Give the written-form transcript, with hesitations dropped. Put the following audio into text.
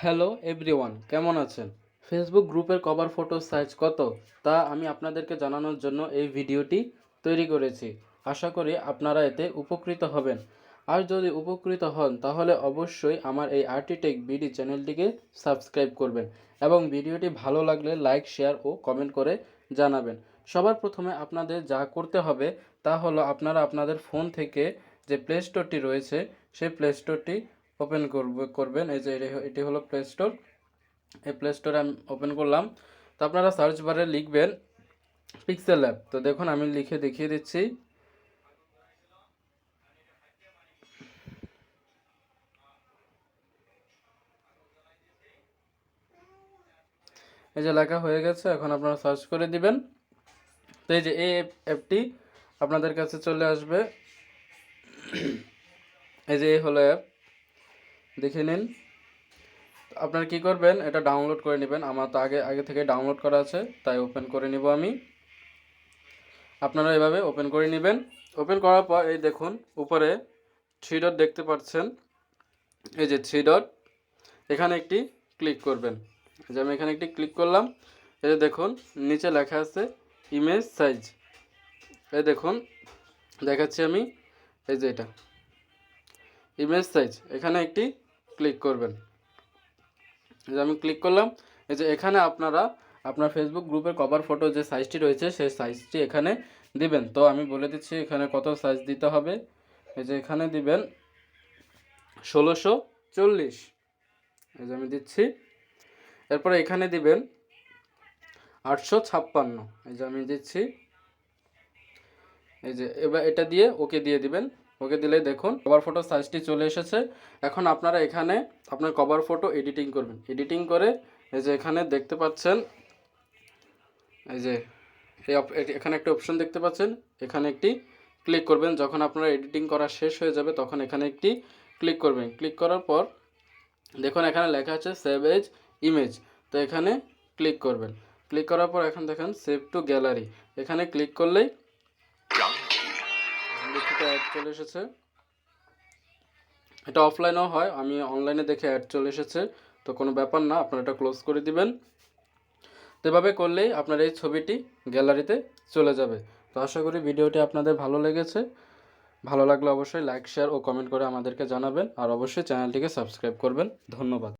Hello everyone, কেমন আছেন? Facebook গ্রুপের কভার ফটো সাইজ কত তা আমি আপনাদেরকে জানানোর জন্য এই ভিডিওটি তৈরি করেছি। আশা করি আপনারা এতে উপকৃত হবেন। আর যদি উপকৃত হন তাহলে অবশ্যই আমার এই আরটি টেক বিডি চ্যানেলটিকে সাবস্ক্রাইব করবেন এবং ভিডিওটি ভালো লাগলে লাইক, শেয়ার ও কমেন্ট করে জানাবেন। সবার প্রথমে আপনাদের যা করতে হবে তা হলো আপনারা আপনাদের ফোন থেকে যে প্লে স্টোরটি রয়েছে সেই প্লে স্টোরটি ওপেন করবেন। এই যে এটি হলো প্লে স্টোর। এই প্লে স্টোরে আমি ওপেন করলাম। তো আপনারা সার্চ বারে লিখবেন পিক্সেল ল্যাব। তো দেখুন আমি লিখে দেখিয়ে দিচ্ছি। এই যে লেখা হয়ে গেছে, এখন আপনারা সার্চ করে দিবেন। তো এই যে এই অ্যাপটি আপনাদের কাছে চলে আসবে। এই যে এই হলো অ্যাপ, দেখে নিন। আপনারা কি করবেন, এটা ডাউনলোড করে নেবেন। আমার তো আগে থেকে ডাউনলোড করা আছে, তাই ওপেন করে নিব আমি। আপনারা এভাবে ওপেন করে নেবেন। ওপেন করার পর এই দেখুন উপরে 3 ডট দেখতে পাচ্ছেন। এই যে 3 ডট, এখানে একটি ক্লিক করবেন। এই যে আমি এখানে একটি ক্লিক করলাম। এই যে দেখুন নিচে লেখা আছে ইমেজ সাইজ। এই দেখুন দেখাচ্ছি আমি, এই যে এটা ইমেজ সাইজ, এখানে একটি ক্লিক করবেন। এই যে আমি ক্লিক করলাম। এই যে এখানে আপনারা আপনার ফেসবুক গ্রুপের কভার ফটো যে সাইজটি রয়েছে সেই সাইজটি এখানে দিবেন। তো আমি বলে দিচ্ছি এখানে কত সাইজ দিতে হবে। এই যে এখানে দিবেন 1640। এই যে আমি দিচ্ছি। এরপরে এখানে দিবেন 856। এই যে আমি দিচ্ছি। এই যে এবার এটা দিয়ে ওকে দিয়ে দিবেন। ওকে দিলে দেখুন কভার ফটো সাইজটি চলে এসেছে। এখন আপনারা এখানে আপনার কভার ফটো এডিটিং করবেন। এডিটিং করে এই যে এখানে দেখতে পাচ্ছেন, এই যে এখানে একটা অপশন দেখতে পাচ্ছেন, এখানে একটি ক্লিক করবেন। যখন আপনারা এডিটিং করা শেষ হয়ে যাবে তখন এখানে একটি ক্লিক করবেন। ক্লিক করার পর দেখুন এখানে লেখা আছে সেভ এজ ইমেজ। তো এখানে ক্লিক করবেন। ক্লিক করার পর এখন দেখেন সেভ টু গ্যালারি, এখানে ক্লিক করলেই অ্যাড চলে এসেছে। এটা অফলাইনেও হয়, আমি অনলাইনে দেখে অ্যাড চলে এসেছে। তো কোনো ব্যাপার না, আপনারা এটা ক্লোজ করে দিবেন। তো এভাবে করলেই আপনার এই ছবিটি গ্যালারিতে চলে যাবে। তো আশা করি ভিডিওটি আপনাদের ভালো লেগেছে। ভালো লাগলে অবশ্যই লাইক, শেয়ার ও কমেন্ট করে আমাদেরকে জানাবেন। আর অবশ্যই চ্যানেলটিকে সাবস্ক্রাইব করবেন। ধন্যবাদ।